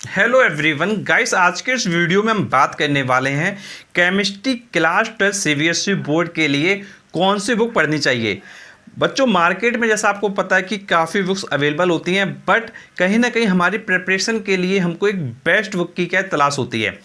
Hello everyone guys, आज के इस वीडियो में हम बात करने वाले हैं केमिस्ट्री क्लास 12 सीबीएसई बोर्ड के लिए कौन सी बुक पढ़नी चाहिए। बच्चों, मार्केट में जैसा आपको पता है कि काफ़ी बुक्स अवेलेबल होती हैं, बट कहीं ना कहीं हमारी प्रिपरेशन के लिए हमको एक बेस्ट बुक की क्या तलाश होती है।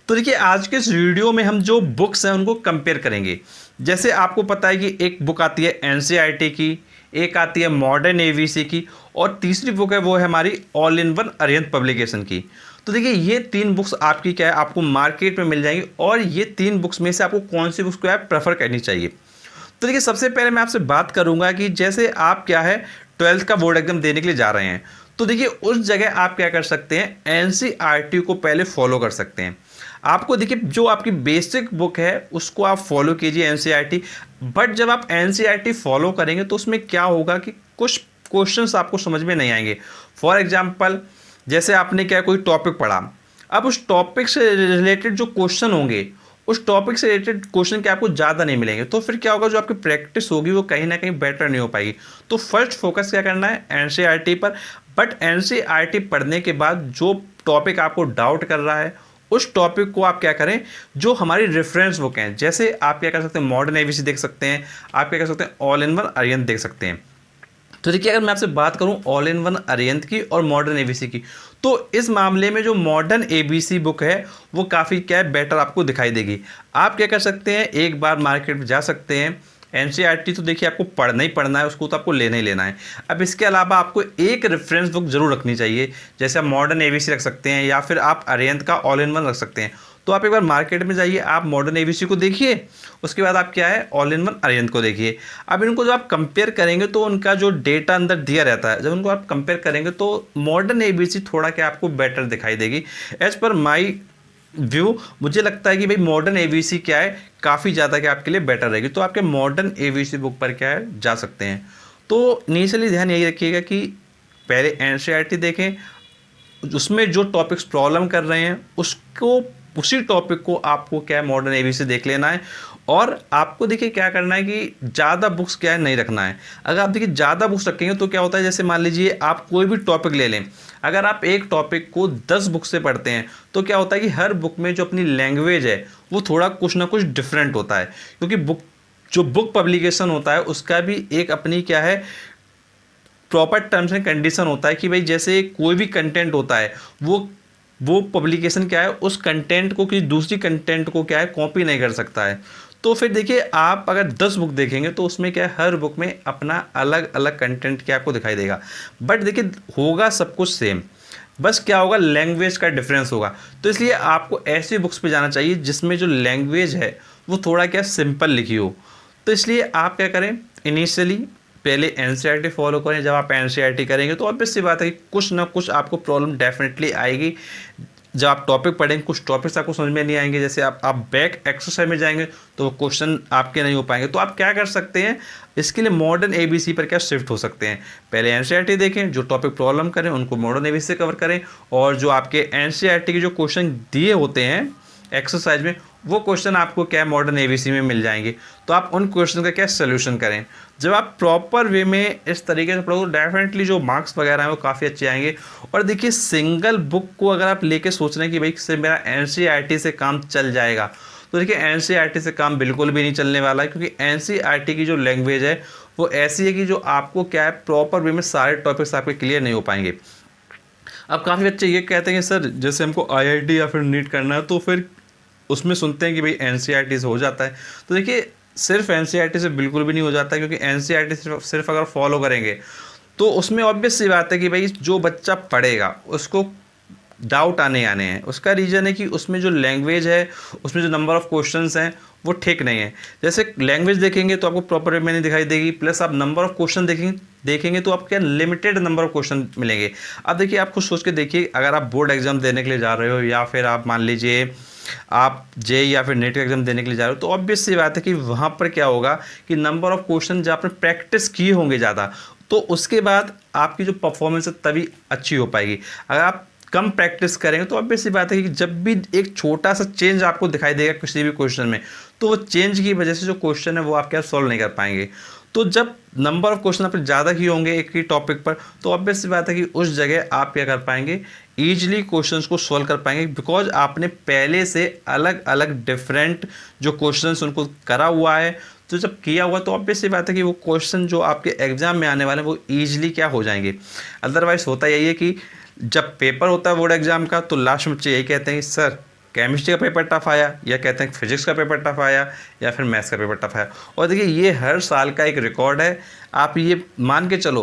तो देखिए, आज के इस वीडियो में हम जो बुक्स हैं उनको कंपेयर करेंगे। जैसे आपको पता है कि एक बुक आती है एनसीईआरटी की, एक आती है मॉडर्न एबीसी की, और तीसरी बुक है वो है हमारी all in one Arihant publication की। तो देखिए, ये तीन बुक्स आपकी क्या है, आपको मार्केट में मिल जाएंगी, और ये तीन बुक्स में से आपको कौन सी बुक्स को है प्रेफर करनी चाहिए। तो देखिए, सबसे पहले मैं आपसे बात करूंगा कि जैसे आप क्या है 12th का बोर्ड एग्जाम देने के लिए जा रहे हैं, तो देखिए उस जगह आप क्या कर सकते हैं, एनसीईआरटी को पहले फॉलो कर सकते हैं। आपको देखिए, जो आपकी बेसिक बुक है उसको आप फॉलो कीजिए एनसीईआरटी। बट जब आप एनसीईआरटी फॉलो करेंगे तो उसमें क्या होगा कि कुछ क्वेश्चंस आपको समझ में नहीं आएंगे। फॉर एग्जांपल, जैसे आपने क्या कोई टॉपिक पढ़ा, अब उस टॉपिक से रिलेटेड जो क्वेश्चन होंगे, उस टॉपिक से रिलेटेड क्वेश्चन के आपको ज़्यादा नहीं मिलेंगे, तो फिर क्या होगा, जो आपकी प्रैक्टिस होगी वो कहीं ना कहीं बेटर नहीं हो पाएगी। तो फर्स्ट फोकस क्या करना है, एनसीईआरटी पर। बट एनसीईआरटी पढ़ने के बाद जो टॉपिक आपको डाउट कर रहा है, उस टॉपिक को आप क्या करें, जो हमारी रेफरेंस बुक हैं, जैसे आप क्या कर सकते हैं, मॉडर्न एबीसी देख सकते हैं, आप क्या कर सकते हैं, ऑल इन वन अरिहंत देख सकते हैं। तो देखिए, अगर मैं आपसे बात करूं ऑल इन वन अरिहंत की और मॉडर्न एबीसी की, तो इस मामले में जो मॉडर्न एबीसी बुक है वो काफ़ी क्या है, बेटर आपको दिखाई देगी। आप क्या कर सकते हैं, एक बार मार्केट में जा सकते हैं। एनसीईआरटी तो देखिए आपको पढ़ना ही पढ़ना है, उसको तो आपको लेना ही लेना है। अब इसके अलावा आपको एक रेफरेंस बुक जरूर रखनी चाहिए, जैसे आप मॉडर्न एबीसी रख सकते हैं या फिर आप अरिहंत का ऑल इन वन रख सकते हैं। तो आप एक बार मार्केट में जाइए, आप मॉडर्न एबीसी को देखिए, उसके बाद आप क्या है, ऑल इन वन अरिहंत को देखिए। अब इनको जब आप कंपेयर करेंगे तो उनका जो डेटा अंदर दिया रहता है, जब उनको आप कंपेयर करेंगे तो मॉडर्न एबीसी थोड़ा क्या आपको बेटर दिखाई देगी। एज पर माई व्यू मुझे लगता है कि भाई मॉडर्न एबीसी क्या है, काफ़ी ज़्यादा क्या आपके लिए बेटर रहेगी। तो आपके मॉडर्न एबीसी बुक पर क्या है, जा सकते हैं। तो इनिशियली ध्यान यही रखिएगा कि पहले एनसीईआरटी देखें, उसमें जो टॉपिक्स प्रॉब्लम कर रहे हैं उसको, उसी टॉपिक को आपको क्या है, मॉडर्न एबीसी देख लेना है। और आपको देखिए क्या करना है कि ज़्यादा बुक्स क्या है नहीं रखना है। अगर आप देखिए ज़्यादा बुक्स रखेंगे तो क्या होता है, जैसे मान लीजिए आप कोई भी टॉपिक ले लें, अगर आप एक टॉपिक को 10 बुक से पढ़ते हैं तो क्या होता है कि हर बुक में जो अपनी लैंग्वेज है वो थोड़ा कुछ ना कुछ डिफरेंट होता है, क्योंकि बुक पब्लिकेशन होता है उसका भी एक अपनी क्या है, प्रॉपर टर्म्स एंड कंडीशन होता है कि भाई जैसे कोई भी कंटेंट होता है, वो पब्लिकेशन क्या है, उस कंटेंट को किसी दूसरी कंटेंट को क्या है, कॉपी नहीं कर सकता है। तो फिर देखिए, आप अगर 10 बुक देखेंगे तो उसमें क्या है, हर बुक में अपना अलग अलग कंटेंट क्या आपको दिखाई देगा। बट देखिए, होगा सब कुछ सेम, बस क्या होगा, लैंग्वेज का डिफरेंस होगा। तो इसलिए आपको ऐसी बुक्स पे जाना चाहिए जिसमें जो लैंग्वेज है वो थोड़ा क्या सिंपल लिखी हो। तो इसलिए आप क्या करें, इनिशियली पहले एनसीईआरटी फॉलो करें। जब आप एनसीईआरटी करेंगे तो ऑब्वियस सी बात है कि कुछ ना कुछ आपको प्रॉब्लम डेफिनेटली आएगी। जब आप टॉपिक पढ़ेंगे कुछ टॉपिक्स आपको समझ में नहीं आएंगे, जैसे आप बैक एक्सरसाइज में जाएंगे तो वो क्वेश्चन आपके नहीं हो पाएंगे। तो आप क्या कर सकते हैं, इसके लिए मॉडर्न एबीसी पर क्या शिफ्ट हो सकते हैं। पहले एनसीईआरटी देखें, जो टॉपिक प्रॉब्लम करें उनको मॉडर्न एबीसी से कवर करें, और जो आपके एनसीईआरटी के जो क्वेश्चन दिए होते हैं एक्सरसाइज में, वो क्वेश्चन आपको क्या मॉडर्न एबीसी में मिल जाएंगे। तो आप उन क्वेश्चन का क्या सोल्यूशन करें। जब आप प्रॉपर वे में इस तरीके से पढ़ो तो डेफिनेटली जो मार्क्स वगैरह हैं वो काफ़ी अच्छे आएंगे। और देखिए, सिंगल बुक को अगर आप लेके सोच रहे हैं कि भाई इससे मेरा एनसीईआरटी से काम चल जाएगा, तो देखिए एनसीईआरटी से काम बिल्कुल भी नहीं चलने वाला है, क्योंकि एनसीईआरटी की जो लैंग्वेज है वो ऐसी है कि जो आपको क्या है, प्रॉपर वे में सारे टॉपिक्स आपके क्लियर नहीं हो पाएंगे। अब काफ़ी बच्चे ये कहते हैं कि सर जैसे हमको आईआईटी या फिर नीट करना है, तो फिर उसमें सुनते हैं कि भाई एनसीईआरटी से हो जाता है। तो देखिए, सिर्फ एनसीईआरटी से बिल्कुल भी नहीं हो जाता, क्योंकि एनसीईआरटी सिर्फ अगर फॉलो करेंगे तो उसमें ऑब्वियस सी बात है कि भाई जो बच्चा पढ़ेगा उसको डाउट आने आने हैं। उसका रीज़न है कि उसमें जो लैंग्वेज है, उसमें जो नंबर ऑफ़ क्वेश्चंस हैं वो ठीक नहीं है। जैसे लैंग्वेज देखेंगे तो आपको प्रॉपर वे में नहीं दिखाई देगी, प्लस आप नंबर ऑफ़ क्वेश्चन देखेंगे तो आपको क्या लिमिटेड नंबर ऑफ़ क्वेश्चन मिलेंगे। अब देखिए, आप खुद सोच के देखिए, अगर आप बोर्ड एग्जाम देने के लिए जा रहे हो या फिर आप मान लीजिए आप जेईई या फिर नेट का एग्जाम देने के लिए जा रहे हो, तो ऑब्वियस सी बात है कि वहाँ पर क्या होगा कि नंबर ऑफ़ क्वेश्चन जब आपने प्रैक्टिस किए होंगे ज़्यादा, तो उसके बाद आपकी जो परफॉर्मेंस है तभी अच्छी हो पाएगी। अगर आप कम प्रैक्टिस करेंगे तो ऑब्वियस सी बात है कि जब भी एक छोटा सा चेंज आपको दिखाई देगा किसी भी क्वेश्चन में, तो वो चेंज की वजह से जो क्वेश्चन है वो आप क्या सॉल्व नहीं कर पाएंगे। तो जब नंबर ऑफ क्वेश्चन आपके ज़्यादा ही होंगे एक ही टॉपिक पर, तो ऑब्वियस सी बात है कि उस जगह आप क्या कर पाएंगे, ईजिली क्वेश्चंस को सॉल्व कर पाएंगे, बिकॉज आपने पहले से अलग अलग डिफरेंट जो क्वेश्चंस उनको करा हुआ है। तो जब किया हुआ तो ऑब्वियस सी बात है कि वो क्वेश्चन जो आपके एग्जाम में आने वाले हैं वो ईजिली क्या हो जाएंगे। अदरवाइज होता यही है कि जब पेपर होता है बोर्ड एग्जाम का, तो लास्ट में बच्चे यही कहते हैं कि सर केमिस्ट्री का पेपर टफ आया, या कहते हैं फिजिक्स का पेपर टफ आया, या फिर मैथ्स का पेपर टफ आया। और देखिए ये हर साल का एक रिकॉर्ड है, आप ये मान के चलो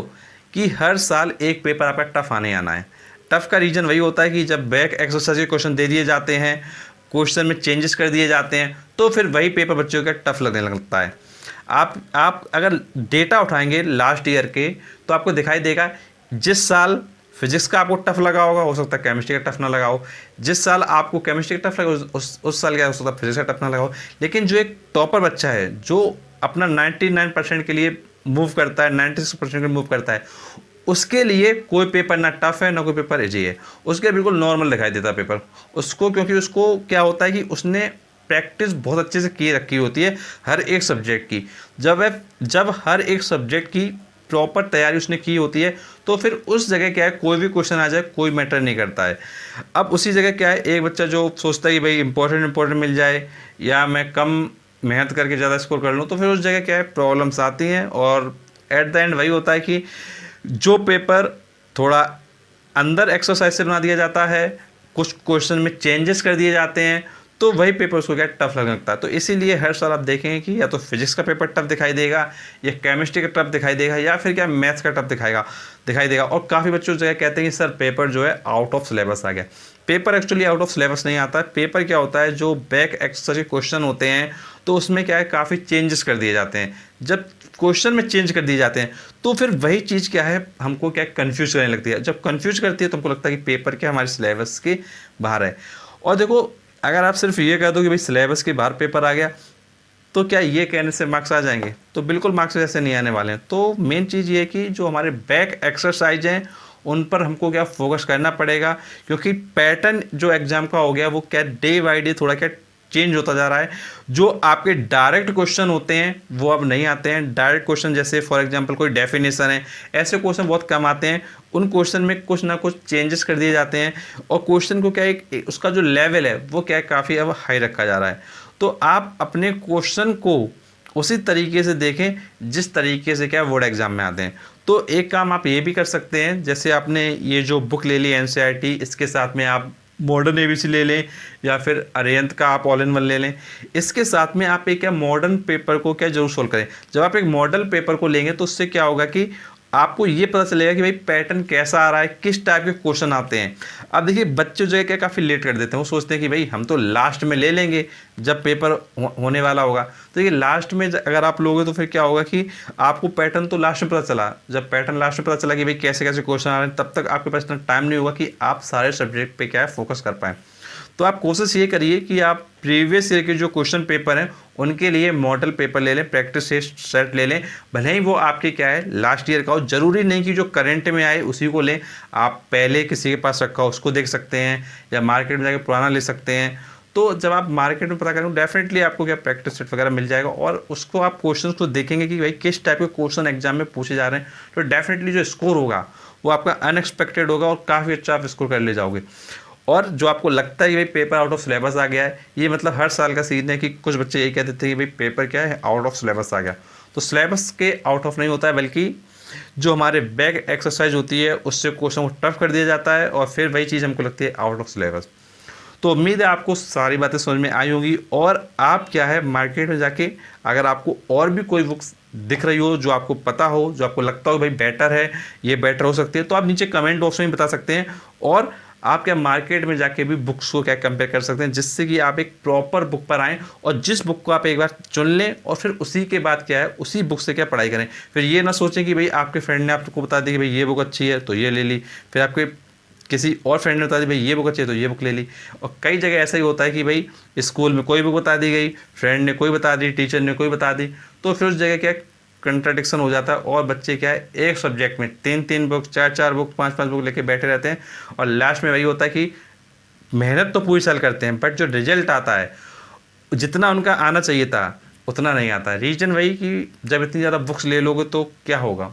कि हर साल एक पेपर आपका टफ आने आना है। टफ का रीज़न वही होता है कि जब बैक एक्सरसाइज के क्वेश्चन दे दिए जाते हैं, क्वेश्चन में चेंजेस कर दिए जाते हैं, तो फिर वही पेपर बच्चों का टफ लगने लगता है। आप अगर डेटा उठाएंगे लास्ट ईयर के, तो आपको दिखाई देगा जिस साल फिजिक्स का आपको टफ लगा होगा, हो सकता है केमिस्ट्री का टफ ना लगा हो। जिस साल आपको केमिस्ट्री का टफ लगा उस साल क्या हो सकता है फिजिक्स का टफ ना लगा हो। लेकिन जो एक टॉपर बच्चा है जो अपना 99% के लिए मूव करता है, 96% के लिए मूव करता है, उसके लिए कोई पेपर ना टफ है ना कोई पेपर इजी है, उसके बिल्कुल नॉर्मल दिखाई देता है पेपर उसको, क्योंकि उसको क्या होता है कि उसने प्रैक्टिस बहुत अच्छे से की रखी होती है हर एक सब्जेक्ट की। जब हर एक सब्जेक्ट की प्रॉपर तैयारी उसने की होती है, तो फिर उस जगह क्या है, कोई भी क्वेश्चन आ जाए कोई मैटर नहीं करता है। अब उसी जगह क्या है, एक बच्चा जो सोचता है कि भाई इंपॉर्टेंट मिल जाए या मैं कम मेहनत करके ज़्यादा स्कोर कर लूँ, तो फिर उस जगह क्या है प्रॉब्लम्स आती हैं। और एट द एंड वही होता है कि जो पेपर थोड़ा अंदर एक्सरसाइज से बना दिया जाता है, कुछ क्वेश्चन में चेंजेस कर दिए जाते हैं, तो वही पेपर उसको क्या टफ लगने लगता है। तो इसीलिए हर साल आप देखेंगे कि या तो फिजिक्स का पेपर टफ दिखाई देगा, या केमिस्ट्री का टफ दिखाई देगा, या फिर क्या मैथ्स का टफ दिखाई देगा। और काफ़ी बच्चों जगह कहते हैं कि सर पेपर जो है आउट ऑफ सिलेबस आ गया। Paper actually out of syllabus नहीं आता है। पेपर क्या होता है, जो बैक एक्सरसाइज के क्वेश्चन होते हैं, तो उसमें क्या है काफ़ी चेंजेस कर दिए जाते हैं। जब क्वेश्चन में चेंज कर दिए जाते हैं, तो फिर वही चीज़ क्या है हमको क्या कन्फ्यूज करने लगती है। जब कन्फ्यूज करती है तो हमको लगता है कि पेपर क्या हमारे सिलेबस के बाहर है। और देखो, अगर आप सिर्फ ये कह दो कि भाई सिलेबस के बाहर पेपर आ गया, तो क्या ये कहने से मार्क्स आ जाएंगे? तो बिल्कुल मार्क्स ऐसे नहीं आने वाले हैं। तो मेन चीज़ ये है कि जो हमारे बैक एक्सरसाइज हैं उन पर हमको क्या फोकस करना पड़ेगा, क्योंकि पैटर्न जो एग्ज़ाम का हो गया वो क्या डे बाई डे थोड़ा क्या चेंज होता जा रहा है। जो आपके डायरेक्ट क्वेश्चन होते हैं वो अब नहीं आते हैं। डायरेक्ट क्वेश्चन जैसे फॉर एग्जांपल कोई डेफिनेशन है, ऐसे क्वेश्चन बहुत कम आते हैं। उन क्वेश्चन में कुछ ना कुछ चेंजेस कर दिए जाते हैं, और क्वेश्चन को क्या एक उसका जो लेवल है वो क्या है काफ़ी अब हाई रखा जा रहा है। तो आप अपने क्वेश्चन को उसी तरीके से देखें जिस तरीके से क्या बोर्ड एग्जाम में आते हैं। तो एक काम आप ये भी कर सकते हैं, जैसे आपने ये जो बुक ले ली एनसीईआरटी, इसके साथ में आप मॉडर्न एबीसी ले लें, या फिर अरिहंत का आप ऑल इन वन ले लें। इसके साथ में आप एक क्या मॉडर्न पेपर को क्या जरूर सोल्व करें। जब आप एक मॉडल पेपर को लेंगे तो उससे क्या होगा कि आपको ये पता चलेगा कि भाई पैटर्न कैसा आ रहा है, किस टाइप के क्वेश्चन आते हैं। अब देखिए बच्चे जो है क्या काफ़ी लेट कर देते हैं, वो सोचते हैं कि भाई हम तो लास्ट में ले लेंगे जब पेपर होने वाला होगा। तो ये लास्ट में अगर आप लोगे तो फिर क्या होगा कि आपको पैटर्न तो लास्ट में पता चला। जब पैटर्न लास्ट में पता चला कि भाई कैसे कैसे क्वेश्चन आ रहे हैं, तब तक आपके पास इतना टाइम नहीं होगा कि आप सारे सब्जेक्ट पे क्या है फोकस कर पाएँ। तो आप कोशिश ये करिए कि आप प्रीवियस ईयर के जो क्वेश्चन पेपर हैं उनके लिए मॉडल पेपर ले लें, प्रैक्टिस सेट ले लें। भले ही वो आपके क्या है लास्ट ईयर का हो, ज़रूरी नहीं कि जो करंट में आए उसी को लें। आप पहले किसी के पास रखा हो उसको देख सकते हैं, या मार्केट में जाकर पुराना ले सकते हैं। तो जब आप मार्केट में पता करेंगे डेफिनेटली आपको क्या प्रैक्टिस सेट वगैरह मिल जाएगा, और उसको आप क्वेश्चन को देखेंगे कि भाई किस टाइप के क्वेश्चन एग्जाम में पूछे जा रहे हैं। तो डेफिनेटली जो स्कोर होगा वो आपका अनएक्सपेक्टेड होगा, और काफ़ी अच्छा आप स्कोर कर ले जाओगे। और जो आपको लगता है कि भाई पेपर आउट ऑफ सिलेबस आ गया है, ये मतलब हर साल का सीन है कि कुछ बच्चे यही कहते थे कि भाई पेपर क्या है आउट ऑफ सिलेबस आ गया। तो सिलेबस के आउट ऑफ नहीं होता है, बल्कि जो हमारे बैक एक्सरसाइज होती है उससे क्वेश्चन को टफ कर दिया जाता है, और फिर वही चीज़ हमको लगती है आउट ऑफ सिलेबस। तो उम्मीद है आपको सारी बातें समझ में आई होंगी, और आप क्या है मार्केट में जाके अगर आपको और भी कोई बुक्स दिख रही हो जो आपको पता हो, जो आपको लगता हो भाई बेटर है, ये बेटर हो सकती है, तो आप नीचे कमेंट बॉक्स में बता सकते हैं। और आप क्या मार्केट में जाके भी बुक्स को क्या कंपेयर कर सकते हैं, जिससे कि आप एक प्रॉपर बुक पर आएँ, और जिस बुक को आप एक बार चुन लें और फिर उसी के बाद क्या है उसी बुक से क्या पढ़ाई करें। फिर ये ना सोचें कि भाई आपके फ्रेंड ने आपको बता दी कि भाई ये बुक अच्छी है तो ये ले ली, फिर आपके किसी और फ्रेंड ने बता दी भाई ये बुक अच्छी है तो ये बुक ले ली। और कई जगह ऐसा ही होता है कि भाई स्कूल में कोई बुक बता दी गई, फ्रेंड ने कोई बता दी, टीचर ने कोई बता दी, तो फिर उस जगह क्या कंट्राडिक्शन हो जाता है, और बच्चे क्या है एक सब्जेक्ट में 3-3 बुक, 4-4 बुक, 5-5 बुक लेके बैठे रहते हैं, और लास्ट में वही होता है कि मेहनत तो पूरी साल करते हैं बट जो रिजल्ट आता है जितना उनका आना चाहिए था उतना नहीं आता। रीज़न वही कि जब इतनी ज़्यादा बुक्स ले लोगे तो क्या होगा।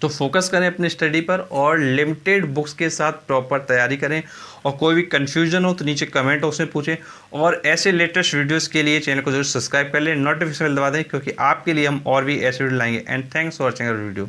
तो फोकस करें अपनी स्टडी पर और लिमिटेड बुक्स के साथ प्रॉपर तैयारी करें। और कोई भी कन्फ्यूजन हो तो नीचे कमेंट बॉक्स में पूछें। और ऐसे लेटेस्ट वीडियोस के लिए चैनल को जरूर सब्सक्राइब कर लें, नोटिफिकेशन दबा दें, क्योंकि आपके लिए हम और भी ऐसे वीडियो लाएंगे। And thanks for watching our video.